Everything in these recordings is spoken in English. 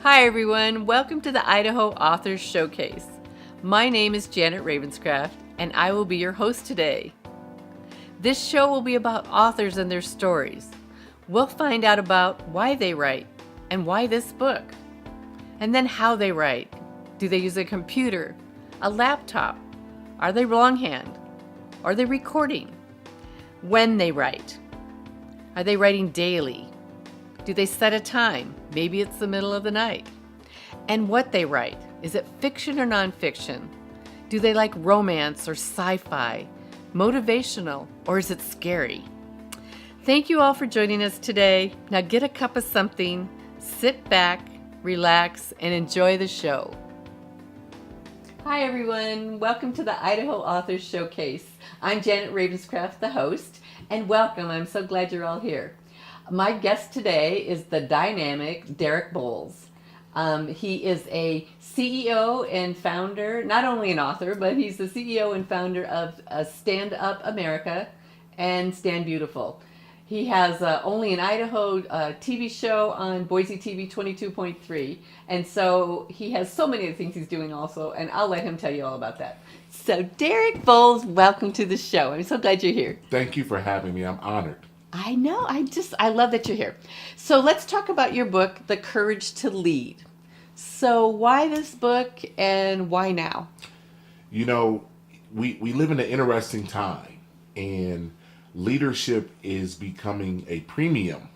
Hi everyone, welcome to the Idaho Authors Showcase. My name is Janet Ravenscraft and I will be your host today. This show will be about authors and their stories. We'll find out about why they write and why this book. And then how they write. Do they use a computer, a laptop? Are they longhand? Are they recording? When they write. Are they writing daily? Do they set a time? Maybe it's the middle of the night. And what they write. Is it fiction or nonfiction? Do they like romance or sci-fi? Motivational or is it scary? Thank you all for joining us today. Now get a cup of something, sit back, relax, and enjoy the show. Hi everyone, welcome to the Idaho Authors Showcase. I'm Janet Ravenscraft, the host, and welcome. I'm so glad you're all here. My guest today is the dynamic Derrick Boles. He is a CEO and founder, not only an author, but he's the CEO and founder of Stand Up America and Stand Beautiful. He has only an Idaho TV show on Boise TV 22.3, and so he has so many other things he's doing also, and I'll let him tell you all about that. So Derrick Boles, welcome to the show. I'm so glad you're here. Thank you for having me. I'm honored. I know. I love that you're here. So let's talk about your book, The Courage to Lead. So why this book and why now? You know, we live in an interesting time, and leadership is becoming a premium.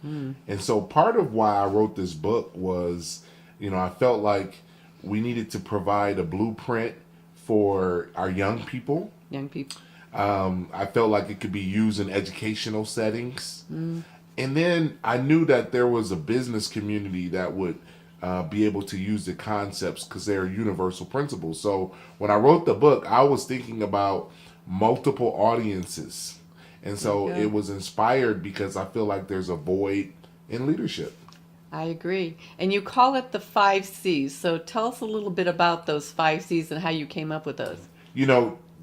And so part of why I wrote this book was, I felt like we needed to provide a blueprint for our young people. I felt like it could be used in educational settings. And then I knew that there was a business community that would be able to use the concepts because they're universal principles. So when I wrote the book, I was thinking about multiple audiences. And so it was inspired because I feel like there's a void in leadership. I agree. And you call it the 5 C's. So tell us a little bit about those 5 C's and how you came up with those.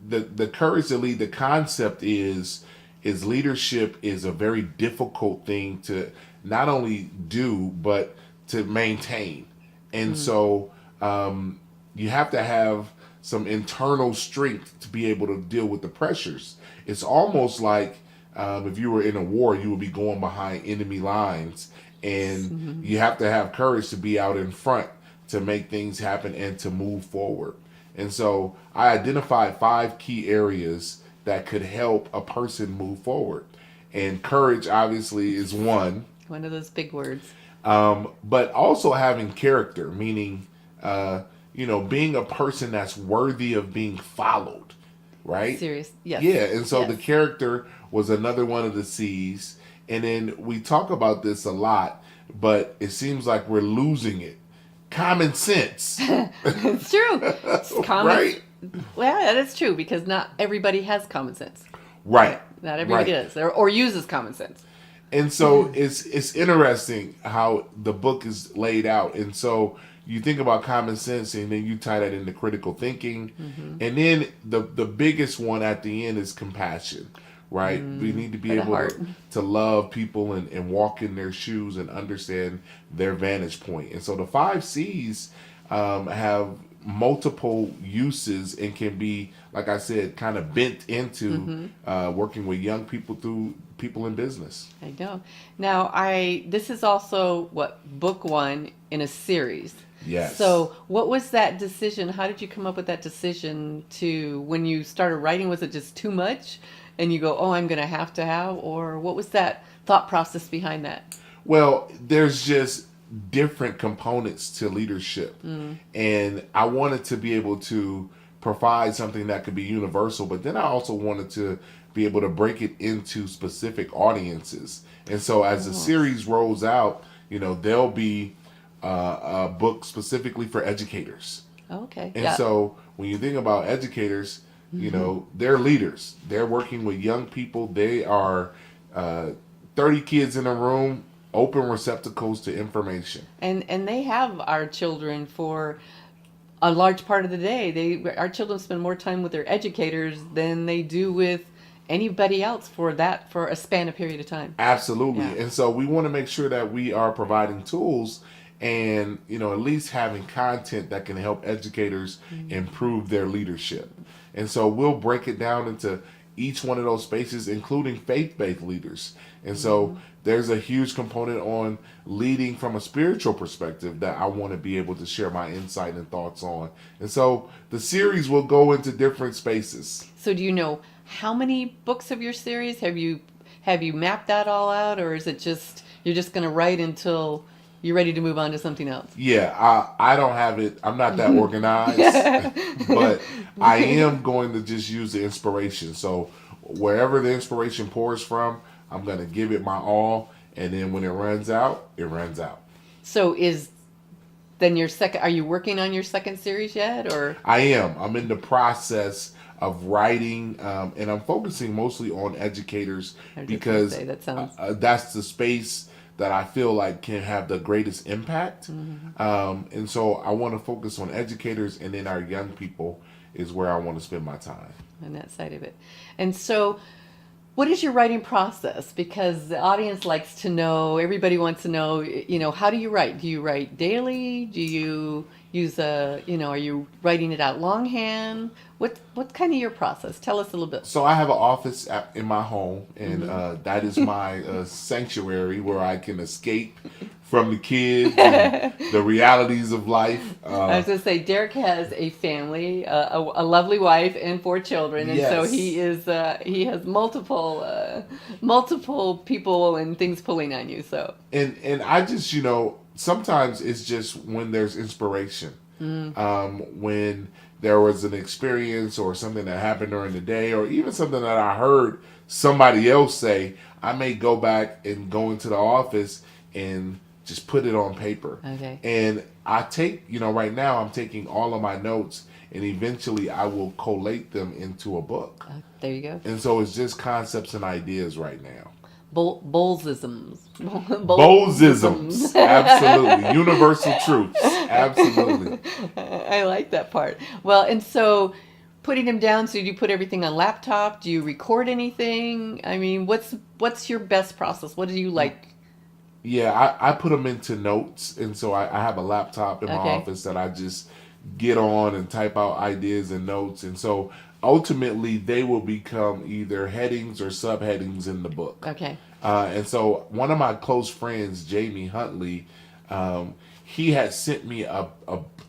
The courage to lead, the concept is leadership is a very difficult thing to not only do, but to maintain. And so you have to have some internal strength to be able to deal with the pressures. It's almost like if you were in a war, you would be going behind enemy lines, and you have to have courage to be out in front to make things happen and to move forward. And so I identified 5 key areas that could help a person move forward. And courage, obviously, is one. One of those big words. But also having character, meaning, being a person that's worthy of being followed, right? Serious, yes. Yeah, and so yes. The character was another one of the C's. And then we talk about this a lot, but it seems like we're losing it. Common sense. It's true. It's common. Right? Well, that is true because not everybody has common sense. Right. Not everybody does or uses common sense. And so it's interesting how the book is laid out. And so you think about common sense and then you tie that into critical thinking. And then the biggest one at the end is compassion. Right? We need to be able to love people and walk in their shoes and understand their vantage point. And so the 5 C's have multiple uses and can be, like I said, kind of bent into working with young people through people in business. I know. Now, this is also book 1 in a series. Yes. So what was that decision? How did you come up with that decision to, when you started writing, was it just too much? And you go, I'm going to have, or what was that thought process behind that? Well, there's just different components to leadership. And I wanted to be able to provide something that could be universal, but then I also wanted to be able to break it into specific audiences. And so as the series rolls out, there'll be a book specifically for educators. Okay. And so when you think about educators, they're leaders. They're working with young people. They are 30 kids in a room, open receptacles to information. And they have our children for a large part of the day. Our children spend more time with their educators than they do with anybody else for a span of period of time. Absolutely. Yeah. And so we want to make sure that we are providing tools and at least having content that can help educators improve their leadership. And so we'll break it down into each one of those spaces, including faith-based leaders. And so there's a huge component on leading from a spiritual perspective that I want to be able to share my insight and thoughts on. And so the series will go into different spaces. So do you know how many books of your series? Have you mapped that all out, or is it just you're just going to write until you're ready to move on to something else? Yeah, I don't have it. I'm not that organized, but I am going to just use the inspiration. So wherever the inspiration pours from, I'm going to give it my all. And then when it runs out, it runs out. So are you working on your second series yet, or? I am. I'm in the process of writing, and I'm focusing mostly on educators because that's the space that I feel like can have the greatest impact. And so I want to focus on educators, and then our young people is where I want to spend my time. On that side of it. And so what is your writing process? Because the audience likes to know, everybody wants to know, how do you write? Do you write daily? Do you use are you writing it out longhand? What's kind of your process? Tell us a little bit. So I have an office in my home, and that is my sanctuary where I can escape from the kids and the realities of life. I was going to say, Derrick has a family, a lovely wife, and 4 children, and so he has multiple people and things pulling on you. So and I just sometimes it's just when there's inspiration, when there was an experience or something that happened during the day, or even something that I heard somebody else say, I may go back and go into the office and just put it on paper. Okay. And I take, right now I'm taking all of my notes, and eventually I will collate them into a book. There you go. And so it's just concepts and ideas right now. Bolesisms. Bolesisms. Absolutely. Universal truths. Absolutely. I like that part. Well, and so putting them down, so do you put everything on laptop? Do you record anything? I mean, what's your best process? What do you like? Yeah, I put them into notes. And so I have a laptop in my office that I just get on and type out ideas and notes. And so ultimately they will become either headings or subheadings in the book. Okay. And so one of my close friends, Jamie Huntley, he had sent me a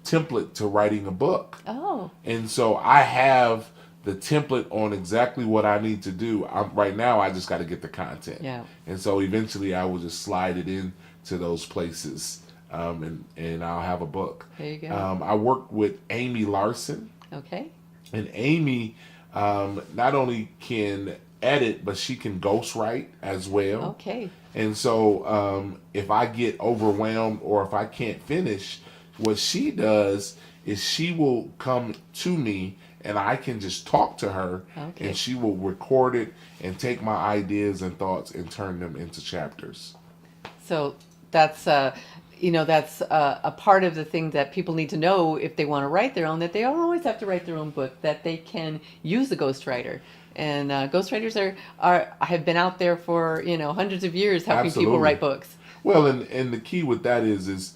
template to writing a book. Oh. And so I have the template on exactly what I need to do. Right now, I just got to get the content. Yeah. And so eventually I will just slide it in to those places, and I'll have a book. There you go. I worked with Amy Larson. Okay. And Amy not only can edit, but she can ghostwrite as well. Okay. And so if I get overwhelmed or if I can't finish, what she does is she will come to me and I can just talk to her, and she will record it and take my ideas and thoughts and turn them into chapters. So that's that's a part of the thing that people need to know if they want to write their own, that they don't always have to write their own book, that they can use a ghostwriter. And ghostwriters have been out there for hundreds of years helping people write books. Well, and the key with that is as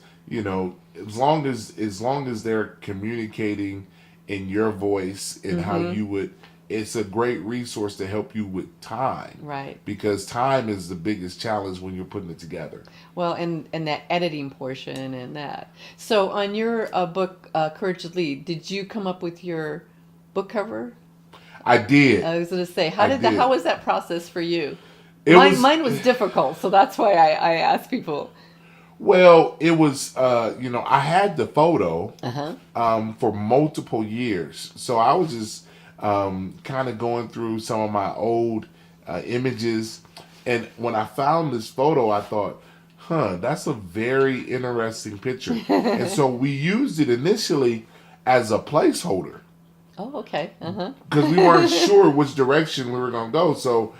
long as they're communicating in your voice and how you would, it's a great resource to help you with time. Right. Because time is the biggest challenge when you're putting it together. Well, and that editing portion and that. So on your book, Courage to Lead, did you come up with your book cover? I did. I was going to say, how was that process for you? Mine was difficult, so that's why I asked people. Well, it was, I had the photo for multiple years. So I was just kind of going through some of my old images. And when I found this photo, I thought, that's a very interesting picture. And so we used it initially as a placeholder. Oh, okay. Because we weren't sure which direction we were going to go. So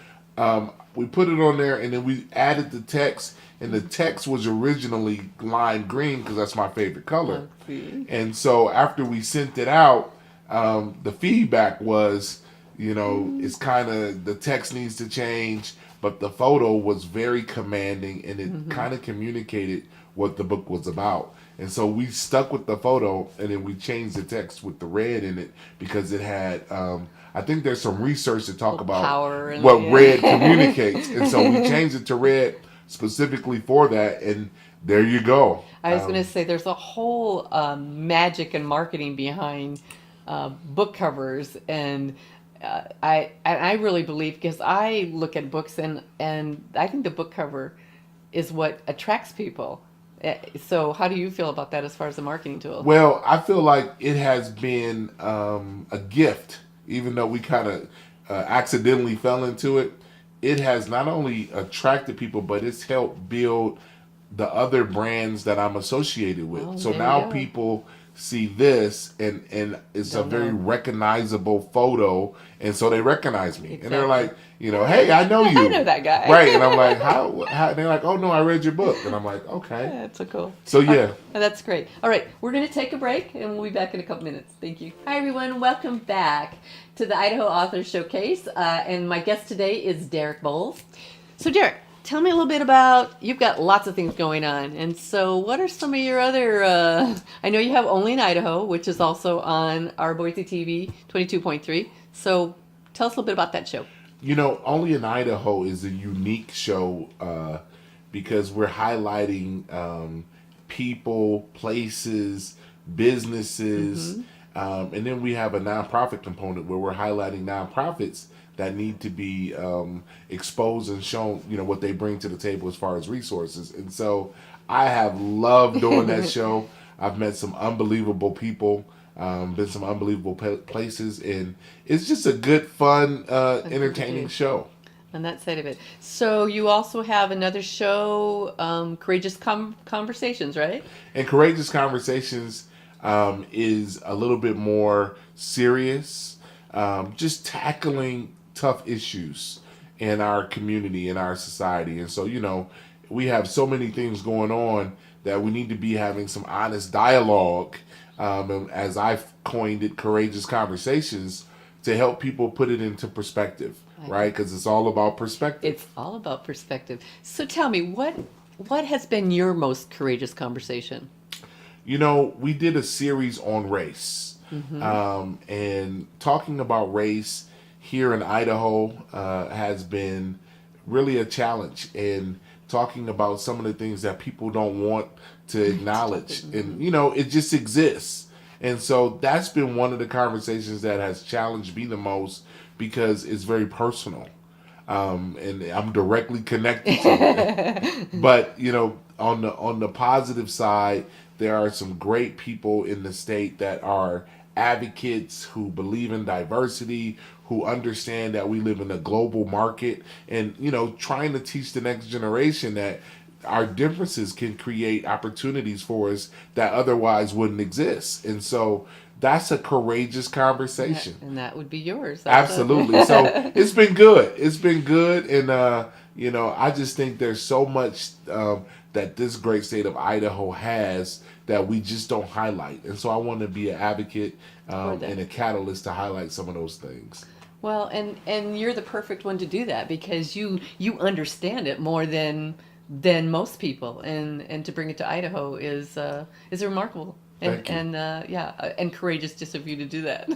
we put it on there, and then we added the text. And the text was originally lime green because that's my favorite color. And so after we sent it out, the feedback was, it's kind of, the text needs to change. But the photo was very commanding, and it kind of communicated what the book was about. And so we stuck with the photo, and then we changed the text with the red in it because it had. I think there's some research to talk about power and what red communicates, and so we changed it to red specifically for that. And there you go. I was going to say there's a whole magic and marketing behind book covers, and I really believe, because I look at books and I think the book cover is what attracts people. So how do you feel about that as far as a marketing tool? Well, I feel like it has been a gift, even though we kind of accidentally fell into it. It has not only attracted people, but it's helped build the other brands that I'm associated with. Oh, So there now you go. people see this, and it's a Don't very know. recognizable photo, and so they recognize me, and they're Exactly. like, hey, I know you. I know that guy. Right? And I'm like, how? They're like, oh no, I read your book, and I'm like, okay. That's so cool. So yeah. Oh, that's great. All right, we're going to take a break, and we'll be back in a couple minutes. Thank you. Hi, everyone. Welcome back to the Idaho Authors Showcase. And my guest today is Derrick Boles. So, Derrick, tell me a little bit about, you've got lots of things going on. And so what are some of your other, I know you have Only in Idaho, which is also on our Boise TV 22.3. So tell us a little bit about that show. Only in Idaho is a unique show because we're highlighting people, places, businesses, and then we have a nonprofit component where we're highlighting nonprofits that need to be exposed and shown, what they bring to the table as far as resources. And so I have loved doing that show. I've met some unbelievable people, been some unbelievable places, and it's just a good, fun, entertaining show. On that side of it. So you also have another show, Courageous Conversations, right? And Courageous Conversations is a little bit more serious, just tackling tough issues in our community, in our society. And so, we have so many things going on that we need to be having some honest dialogue, and as I've coined it, Courageous Conversations, to help people put it into perspective, right? Because it's all about perspective. It's all about perspective. So tell me, what has been your most courageous conversation? We did a series on race, and talking about race here in Idaho has been really a challenge, and talking about some of the things that people don't want to acknowledge, and it just exists. And so that's been one of the conversations that has challenged me the most because it's very personal, and I'm directly connected to it. But on the positive side, there are some great people in the state that are advocates who believe in diversity, who understand that we live in a global market, and trying to teach the next generation that our differences can create opportunities for us that otherwise wouldn't exist. And so that's a courageous conversation. And that would be yours. Absolutely. So it's been good. It's been good. And, I just think there's so much that this great state of Idaho has that we just don't highlight. And so I want to be an advocate and a catalyst to highlight some of those things. Well, and you're the perfect one to do that because you understand it more than most people, and to bring it to Idaho is remarkable. Thank you. And courageous just of you to do that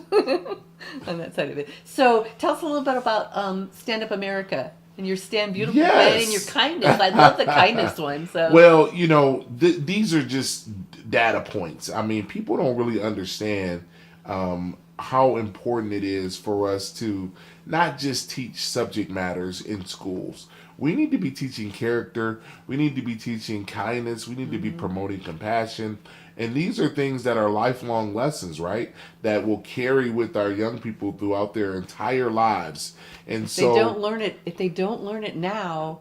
on that side of it. So tell us a little bit about Stand Up America and your Stand Beautiful Yes. and your kindness. I love the kindness one. So Well, these are just data points. I mean, people don't really understand how important it is for us to not just teach subject matters in schools. We need to be teaching character. We need to be teaching kindness. We need to be promoting compassion. And these are things that are lifelong lessons, right? That will carry with our young people throughout their entire lives. And if they don't learn it now,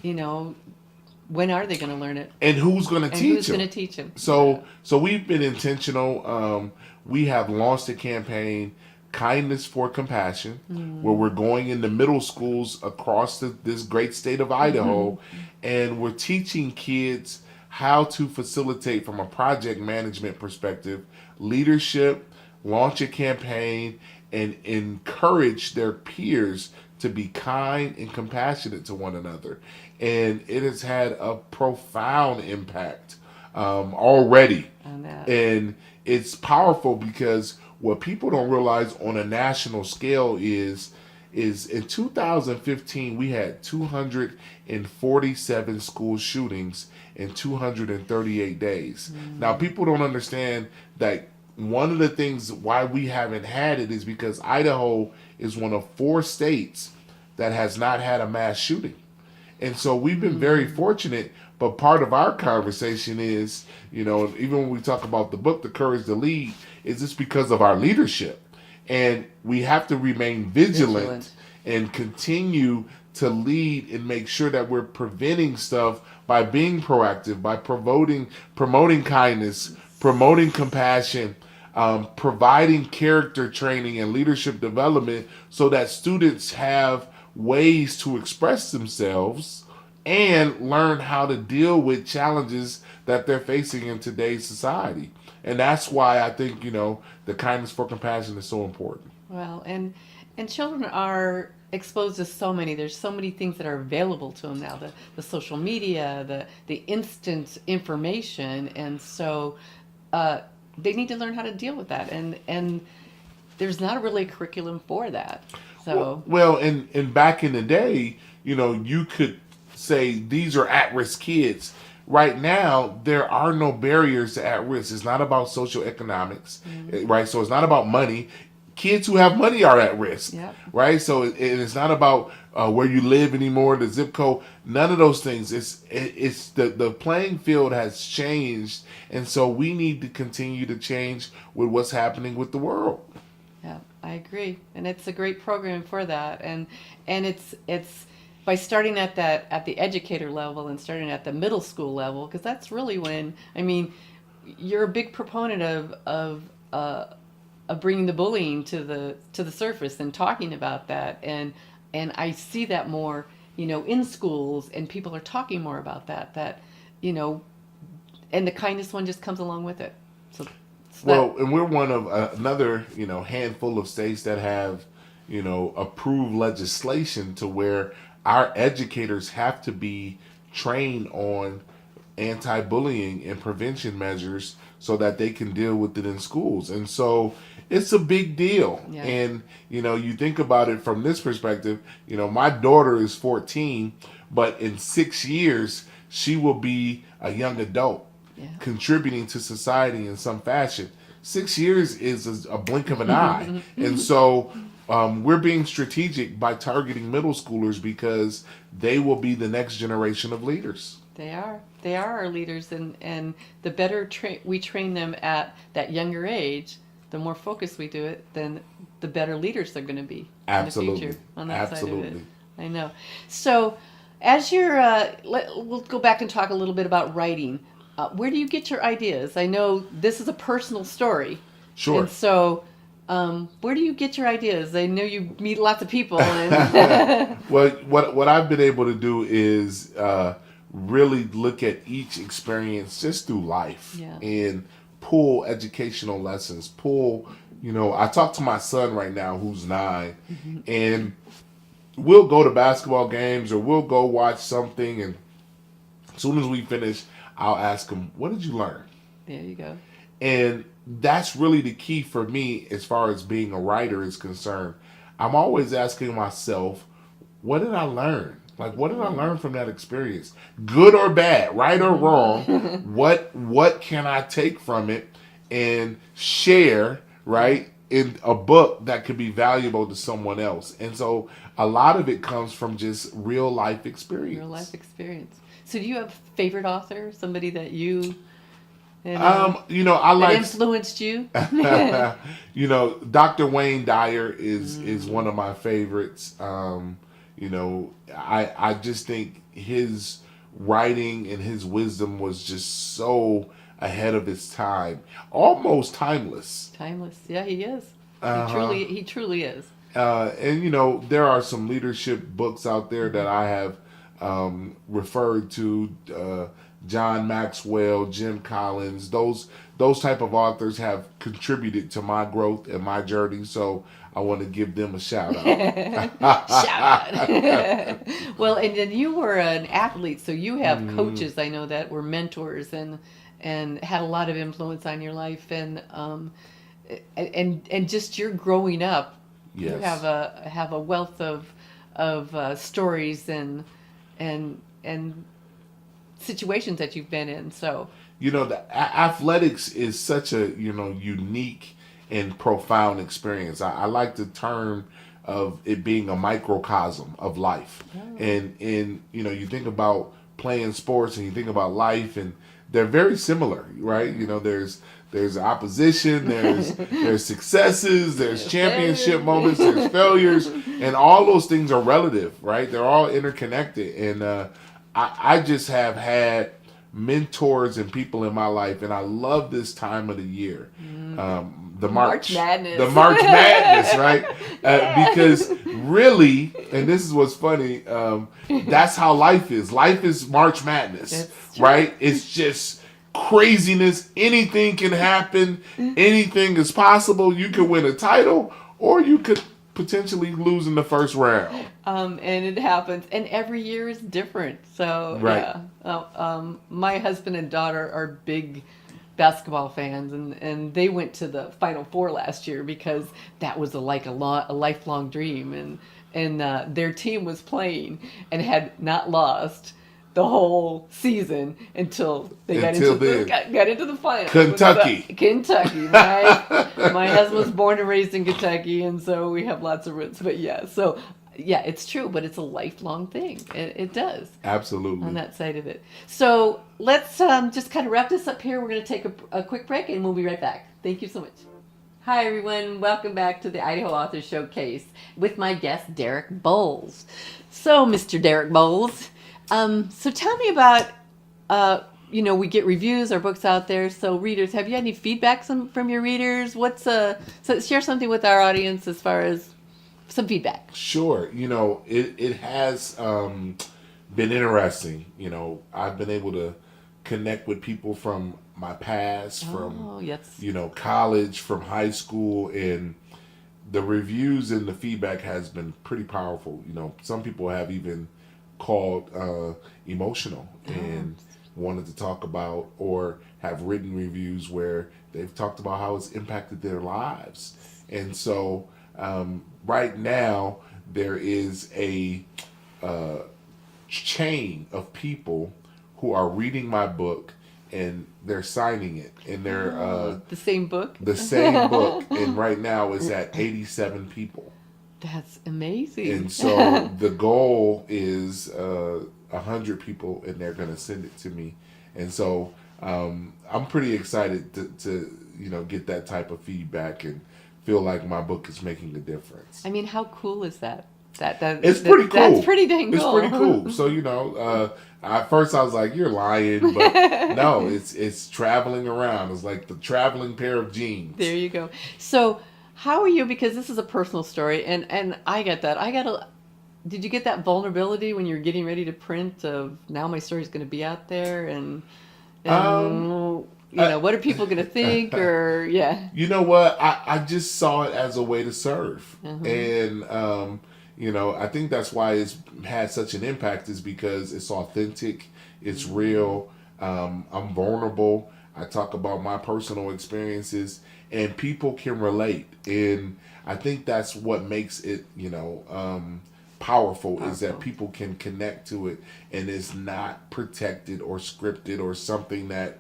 when are they going to learn it? And who's going to And teach who's them? going to teach them? So we've been intentional. We have launched a campaign, Kindness for Compassion, where we're going into middle schools across this great state of Idaho, and we're teaching kids how to facilitate from a project management perspective, leadership, launch a campaign, and encourage their peers to be kind and compassionate to one another. and it has had a profound impact already. On that. And it's powerful because what people don't realize on a national scale is in 2015 we had 247 school shootings in 238 days. Now people don't understand that one of the things why we haven't had it is because Idaho is one of 4 states that has not had a mass shooting. And so we've been very fortunate, but part of our conversation is, even when we talk about the book, The Courage to Lead, is this because of our leadership. And we have to remain vigilant and continue to lead and make sure that we're preventing stuff by being proactive, by promoting kindness, promoting compassion, providing character training and leadership development so that students have ways to express themselves and learn how to deal with challenges that they're facing in today's society. And that's why I think, the kindness for compassion is so important. Well, and children are exposed to there's so many things that are available to them now, the social media, the instant information, and so they need to learn how to deal with that, and there's not really a curriculum for that. So and back in the day, you could say these are at-risk kids. Right now, there are no barriers to at-risk. It's not about social economics, right? So it's not about money. Kids who have money are at risk, right? So it's not about where you live anymore, the zip code, none of those things. It's the playing field has changed, and so we need to continue to change with what's happening with the world. Yeah, I agree, and it's a great program for that, and it's by starting at the educator level and starting at the middle school level, because that's really when you're a big proponent of bringing the bullying to the surface and talking about that, and I see that more in schools, and people are talking more about that and the kindness one just comes along with it. So and we're one of another handful of states that have approved legislation to where our educators have to be trained on anti-bullying and prevention measures so that they can deal with it in schools. And so it's a big deal. Yeah. And you think about it from this perspective, my daughter is 14, but in 6 years she will be a young adult, contributing to society in some fashion. 6 years is a blink of an eye. And so we're being strategic by targeting middle schoolers because they will be the next generation of leaders. They are our leaders, and the better we train them at that younger age, the more focused we do it, then the better leaders they're going to be in the future on that side of it. I know. So as you're, we'll go back and talk a little bit about writing. Where do you get your ideas? I know this is a personal story. Sure. And so where do you get your ideas? I know you meet lots of people. And Well, what I've been able to do is really look at each experience just through life and pull educational lessons. I talk to my son right now who's 9, and we'll go to basketball games or we'll go watch something, and as soon as we finish, I'll ask him, "What did you learn?" there you go. And that's really the key for me as far as being a writer is concerned. I'm always asking myself, what did I learn? Like, what did I learn from that experience? Good or bad, right or wrong? What can I take from it and share, right, in a book that could be valuable to someone else? And so a lot of it comes from just real life experience. Real life experience. So do you have a favorite author? Somebody that you... I like influenced you. Dr. Wayne Dyer is one of my favorites. I just think his writing and his wisdom was just so ahead of his time, almost timeless. Timeless, yeah, he is. He truly is. And there are some leadership books out there that I have referred to. John Maxwell, Jim Collins, those type of authors have contributed to my growth and my journey. So I want to give them a shout out. Shout out. Well, and then you were an athlete, so you have coaches, I know, that were mentors and had a lot of influence on your life, and just your growing up. Yes. You have a wealth of stories and situations that you've been in. So The athletics is such a unique and profound experience. I like the term of it being a microcosm of life. And you think about playing sports and you think about life, and they're very similar, right? There's opposition, there's successes, there's championship moments, there's failures, and all those things are relative, right? They're all interconnected. And I just have had mentors and people in my life, and I love this time of the year. The March Madness, right? Because really, and this is what's funny, that's how life is. Life is March Madness, right? It's just craziness. Anything can happen. Anything is possible. You could win a title, or you could potentially lose in the first round. And it happens, and every year is different. So right. Yeah, my husband and daughter are big basketball fans, and they went to the Final Four last year because that was a lifelong dream, and their team was playing and had not lost the whole season until they got into the final. Kentucky. My husband was born and raised in Kentucky, and so we have lots of roots. But yeah, it's true, but it's a lifelong thing. It does. Absolutely. On that side of it. So let's just kind of wrap this up here. We're going to take a quick break, and we'll be right back. Thank you so much. Hi, everyone. Welcome back to the Idaho Authors Showcase with my guest, Derrick Boles. So, Mr. Derrick Boles, so tell me about, we get reviews, our books out there. So readers, have you had any feedback from your readers? So share something with our audience as far as some feedback. Sure. It has been interesting. I've been able to connect with people from my past, from college, from high school, and the reviews and the feedback has been pretty powerful. Some people have even called emotional and wanted to talk about, or have written reviews where they've talked about how it's impacted their lives. And so right now there is a chain of people who are reading my book and they're signing it, and they're the same book. And right now it's at 87 people. That's amazing. And so the goal is 100 people, and they're going to send it to me. And so I'm pretty excited to get that type of feedback and feel like my book is making a difference. I mean, how cool is that? It's pretty cool. That's pretty dang cool. It's pretty cool. So at first I was like, "You're lying," but no, it's traveling around. It's like the traveling pair of jeans. There you go. So how are you? Because this is a personal story, and I get that. Did you get that vulnerability when you're getting ready to print of now my story's going to be out there, and what are people going to think? Or you know what? I just saw it as a way to serve, and I think that's why it's had such an impact, is because it's authentic, it's real. I'm vulnerable. I talk about my personal experiences, and people can relate. And I think that's what makes it, powerful, is that people can connect to it, and it's not protected or scripted or something that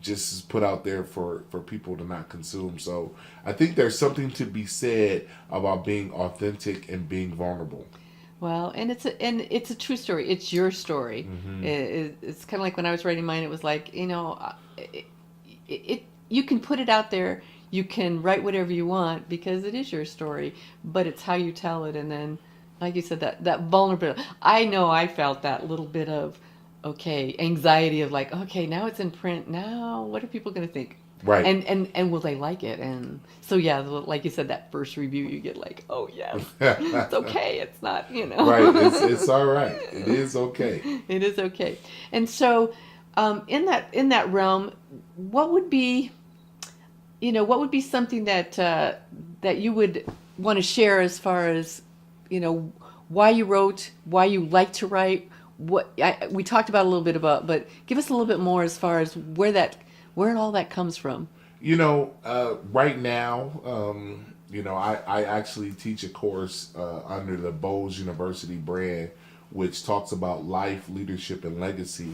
just is put out there for people to not consume. So I think there's something to be said about being authentic and being vulnerable. Well, and it's a true story. It's your story. It's kind of like when I was writing mine. It was like, you can put it out there. You can write whatever you want because it is your story, but it's how you tell it. And then, like you said, that vulnerability. I know I felt that little bit of, anxiety of like, now it's in print. Now, what are people going to think? Right. And will they like it? And so, like you said, that first review, you get like, oh, yes, it's okay. It's not, Right. It's all right. It is okay. It is okay. And so In that realm, what would be, what would be something that that you would want to share as far as, why you wrote, why you like to write? We talked about a little bit about, but give us a little bit more as far as where all that comes from. Right now, I actually teach a course under the Boles University brand, which talks about life, leadership, and legacy.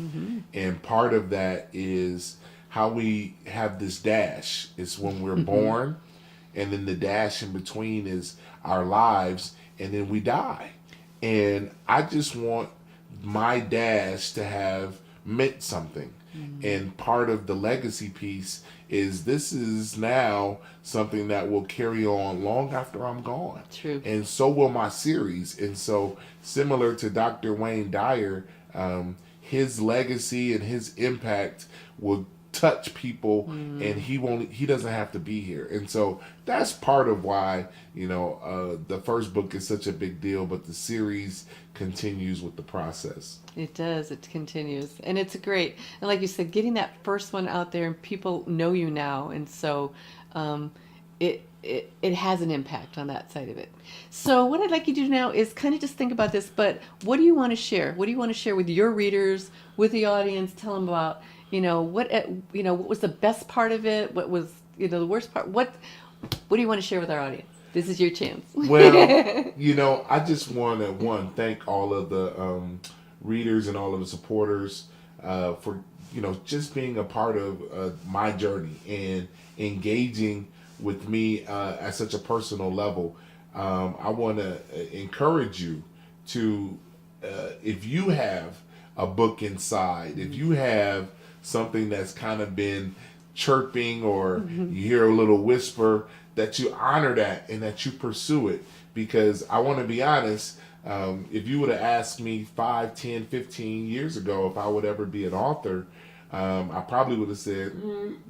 And part of that is how we have this dash. It's when we're born, and then the dash in between is our lives, and then we die. And I just want my dash to have meant something. And part of the legacy piece is this is now something that will carry on long after I'm gone. True. And so will my series. And so, similar to Dr. Wayne Dyer, his legacy and his impact will touch people, and he doesn't have to be here. And so that's part of why the first book is such a big deal, but the series continues with the process. It does. It continues, and it's great. And like you said, getting that first one out there, and people know you now, and so it has an impact on that side of it. So what I'd like you to do now is kind of just think about this. But what do you want to share? What do you want to share with your readers, with the audience? Tell them about what was the best part of it? What was the worst part? What do you want to share with our audience? This is your chance. Well, I just want to thank all of the readers and all of the supporters for just being a part of my journey and engaging with me at such a personal level. I want to encourage you to, if you have a book inside, if you have something that's kind of been chirping, or you hear a little whisper, that you honor that and that you pursue it. Because I want to be honest, if you would have asked me 5, 10, 15 years ago if I would ever be an author, I probably would have said,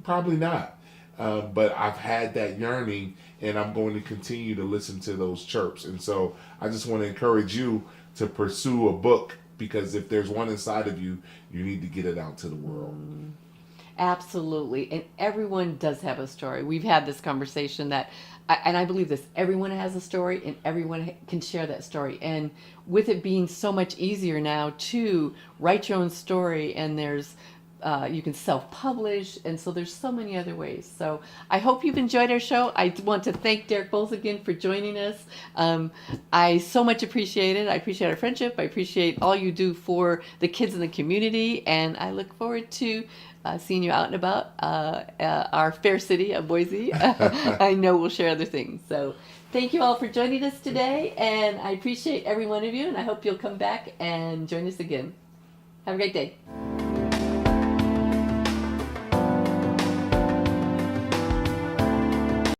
probably not. But I've had that yearning, and I'm going to continue to listen to those chirps. And so I just want to encourage you to pursue a book, because if there's one inside of you, you need to get it out to the world. Absolutely. And everyone does have a story. We've had this conversation and I believe this, everyone has a story, and everyone can share that story. And with it being so much easier now to write your own story, and there's you can self-publish, and so there's so many other ways. So I hope you've enjoyed our show. I want to thank Derrick Boles again for joining us. I so much appreciate it. I appreciate our friendship. I appreciate all you do for the kids in the community, and I look forward to seeing you out and about our fair city of Boise. I know we'll share other things. So thank you all for joining us today, and I appreciate every one of you, and I hope you'll come back and join us again. Have a great day.